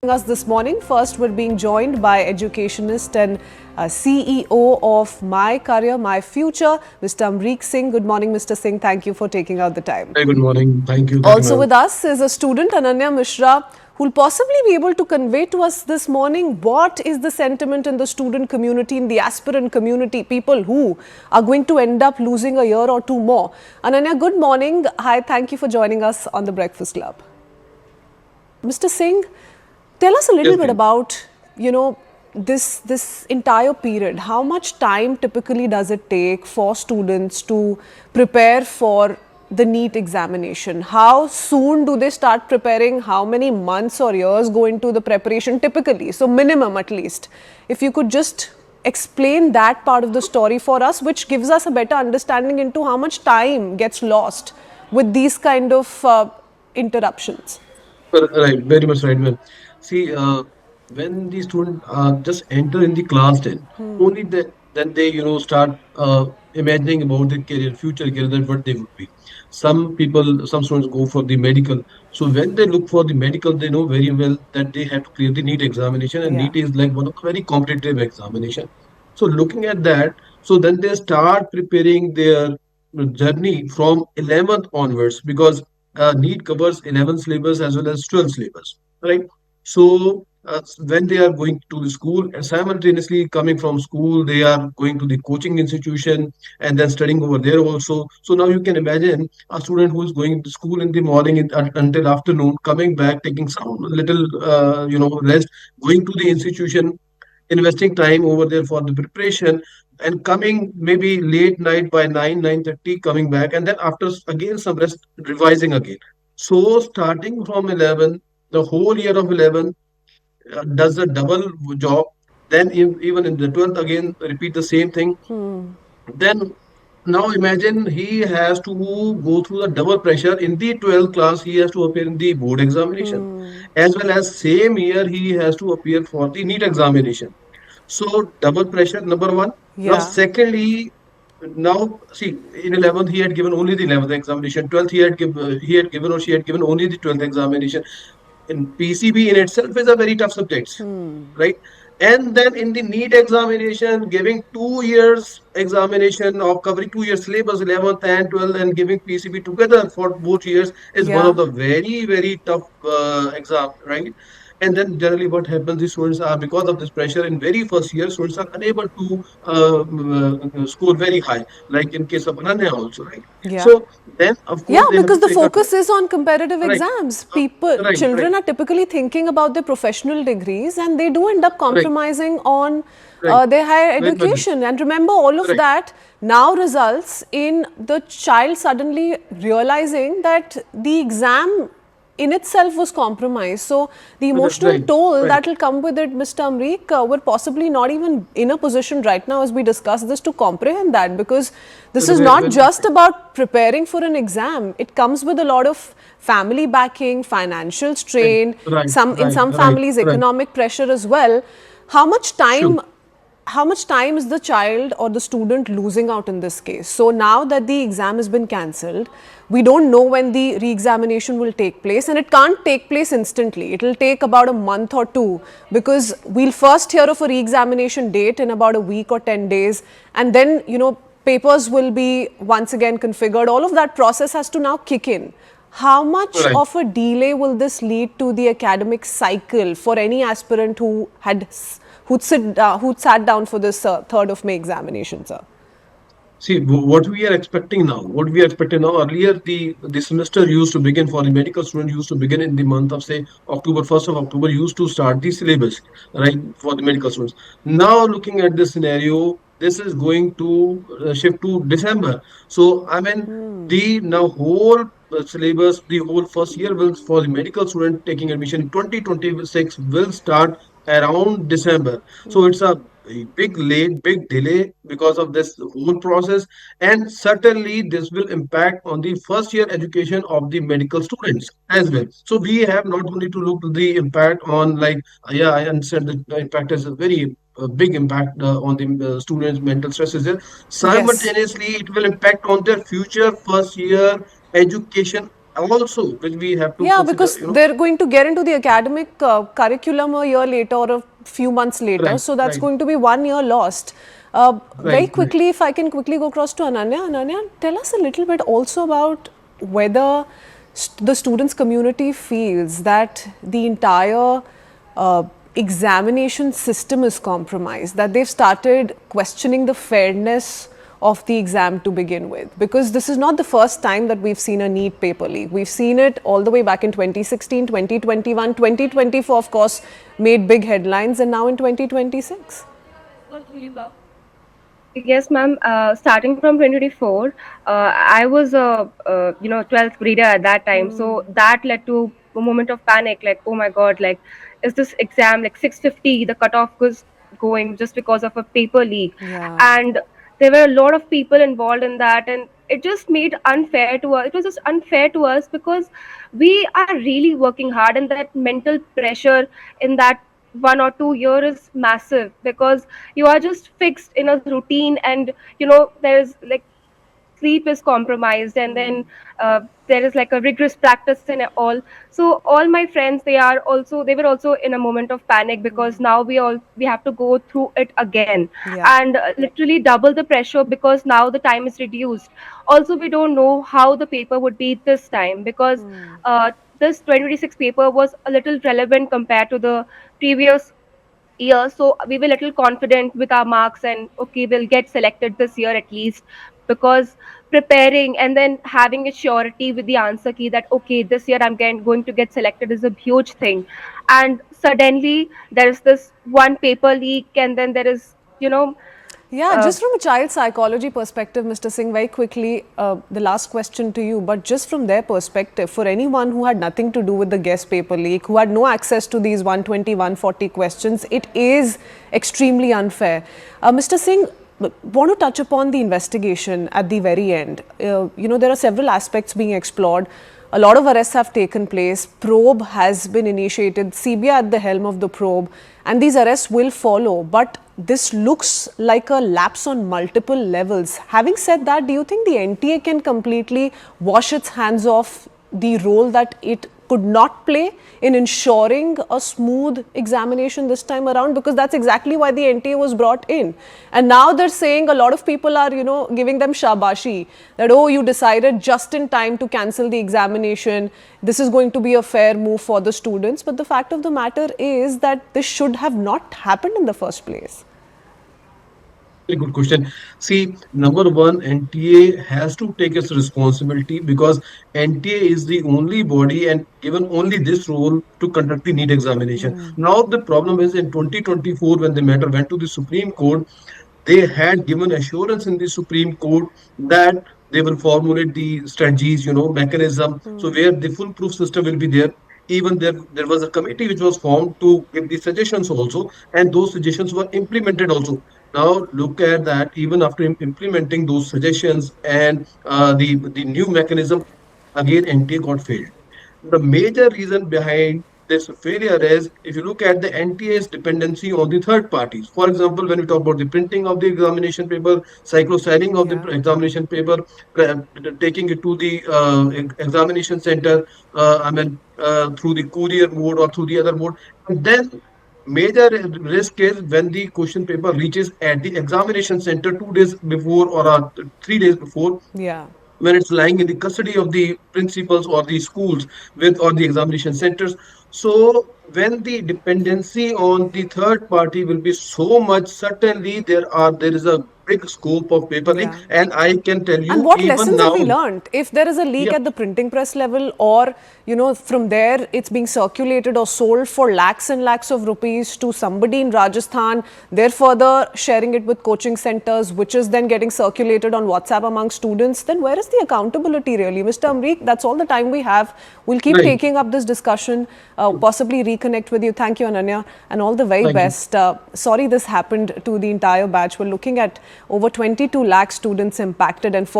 Us this morning. First, we're being joined by educationist and CEO of My Career, My Future, Mr. Amrik Singh. Good morning, Mr. Singh. Thank you for taking out the time. Hey, good morning. Thank you. Also with us is a student, Ananya Mishra, who will possibly be able to convey to us this morning what is the sentiment in the student community, in the aspirant community, people who are going to end up losing a year or two more. Ananya, good morning. Hi, thank you for joining us on the Breakfast Club. Mr. Singh, tell us a little bit about, this entire period. How much time typically does it take for students to prepare for the NEET examination? How soon do they start preparing? How many months or years go into the preparation typically? So minimum at least. If you could just explain that part of the story for us, which gives us a better understanding into how much time gets lost with these kind of interruptions. Right, very much right, ma'am. See, when the student just enter in the class, only then they start imagining about their career, future career, that what they would be. Some students go for the medical. So when they look for the medical, they know very well that they have to clear the NEET examination, and Yeah. NEET is like one of the very competitive examination. So looking at that, so then they start preparing their journey from 11th onwards, because NEET covers 11 syllabus as well as 12 syllabus, right? So when they are going to the school and simultaneously coming from school, they are going to the coaching institution and then studying over there also. So now you can imagine a student who is going to school in the morning until afternoon, coming back, taking some little rest, going to the institution, investing time over there for the preparation, and coming maybe late night by 9:30, coming back, and then after again some rest, revising again. So starting from 11, the whole year of 11 does a double job. Then even in the 12th again repeat the same thing. Then now imagine he has to go through the double pressure. In the 12th class, he has to appear in the board examination, as well as same year he has to appear for the NEET examination. So double pressure, number one. Now, Yeah. secondly, now see, in 11th he had given only the 11th examination. 12th he had given, or she had given, only the 12th examination. In PCB in itself is a very tough subject, right? And then in the NEET examination, giving 2 years examination of covering 2 years syllabus, 11th and 12th, and giving PCB together for both years is one of Yeah. the very, very tough exam, right? And then generally what happens, the students are, because of this pressure in very first year, students are unable to score very high, like in case of Ananya also, right? Yeah. So then, of Yeah, course, they have because to the take a focus is on competitive right, exams. uh, right, right, Children are typically thinking about their professional degrees and they do end up right, compromising on right. their higher Very much education. And remember, all of right. that now results in the child suddenly realizing that the exam in itself was compromised. So the emotional Right, toll right. that will come with it, Mr. Amrik, we're possibly not even in a position right now as we discuss this to comprehend that, because this is Very, not very just right. about preparing for an exam. It comes with a lot of family backing, financial strain, Right, in right, some right, families right. economic pressure as well. How much Sure. time how much time is the child or the student losing out in this case? So now that the exam has been cancelled, we don't know when the re-examination will take place, and it can't take place instantly. It will take about a month or two, because we'll first hear of a re-examination date in about a week or 10 days, and then, papers will be once again configured. All of that process has to now kick in. How much Right. of a delay will this lead to the academic cycle for any aspirant who'd sat down for this 3rd of May examination, sir? See, what we are expecting now, earlier the semester used to begin for the medical student, used to begin in the month of, say, October, 1st of October, used to start the syllabus, right, for the medical students. Now, looking at this scenario, this is going to shift to December. So, I mean, the now whole syllabus, the whole first year will, for the medical student taking admission in 2026, will start around December. So it's a big delay because of this whole process, and certainly this will impact on the first year education of the medical students as well. So we have not only to look to the impact on, like, yeah, I understand that the impact is a very big impact on the students' mental stress is there. Yes. Simultaneously, it will impact on their future first year education also which we have to Yeah, consider, because they're going to get into the academic curriculum a year later or a few months later. right, So that's right, going to be 1 year lost. Very right, right. quickly, if I can quickly go across to Ananya. Ananya, tell us a little bit also about whether the students community feels that the entire uh, examination system is compromised, that they've started questioning the fairness of the exam to begin with, because this is not the first time that we've seen a NEET paper leak. We've seen it all the way back in 2016, 2021, 2024 of course made big headlines, and now in 2026. Yes, ma'am. Starting from 2024, I was a 12th grader at that time, so that led to a moment of panic. Like, oh my God, like, is this exam like 650? The cutoff was going just because of a paper leak, Yeah. and there were a lot of people involved in that, and it just made unfair to us. It was just unfair to us because we are really working hard, and that mental pressure in that 1 or 2 year is massive because you are just fixed in a routine, and there's like sleep is compromised, and then there is like a rigorous practice and all. So all my friends, they were also in a moment of panic because now we have to go through it again, Yeah. and literally double the pressure because now the time is reduced. Also, we don't know how the paper would be this time because this 2026 paper was a little relevant compared to the previous year, so we were little confident with our marks, and okay, we'll get selected this year at least, because preparing and then having a surety with the answer key that okay, this year going to get selected is a huge thing. And suddenly there is this one paper leak, and then there is Yeah, uh, just from a child psychology perspective, Mr. Singh, very quickly, the last question to you, but just from their perspective, for anyone who had nothing to do with the guest paper leak, who had no access to these 120, 140 questions, it is extremely unfair. Mr. Singh, want to touch upon the investigation at the very end. There are several aspects being explored. A lot of arrests have taken place. Probe has been initiated, CBI at the helm of the probe, and these arrests will follow. But this looks like a lapse on multiple levels. Having said that, do you think the NTA can completely wash its hands off the role that it could not play in ensuring a smooth examination this time around? Because that's exactly why the NTA was brought in. And now they're saying, a lot of people are, giving them shabashi that, oh, you decided just in time to cancel the examination. This is going to be a fair move for the students. But the fact of the matter is that this should have not happened in the first place. Very good question. See, number one, NTA has to take its responsibility because NTA is the only body and given only this role to conduct the NEET examination. Now, the problem is in 2024, when the matter went to the Supreme Court, they had given assurance in the Supreme Court that they will formulate the strategies, mechanism. So where the foolproof system will be there. Even there was a committee which was formed to give the suggestions also, and those suggestions were implemented also. Now look at that. Even after implementing those suggestions and the new mechanism, again NTA got failed. The major reason behind this failure is if you look at the NTA's dependency on the third parties. For example, when we talk about the printing of the examination paper, cyclosigning of the Yeah. examination paper, taking it to the examination center, through the courier mode or through the other mode. And then major risk is when the question paper reaches at the examination center 2 days before or 3 days before, Yeah. when it's lying in the custody of the principals or the schools with or the examination centers. So when the dependency on the third party will be so much, certainly there is a big scope of paper leak. Yeah. And I can tell And you what even lessons have now, we learned? If there is a leak yeah, at the printing press level, or from there it's being circulated or sold for lakhs and lakhs of rupees to somebody in Rajasthan, they're further sharing it with coaching centers, which is then getting circulated on WhatsApp among students, then where is the accountability really? Mr. Amrik, that's all the time we have. We'll keep right. taking up this discussion, possibly reconnect with you. Thank you, Ananya, and all the very Thank you. best. Sorry this happened to the entire batch. We're looking at over 22 lakh students impacted, and for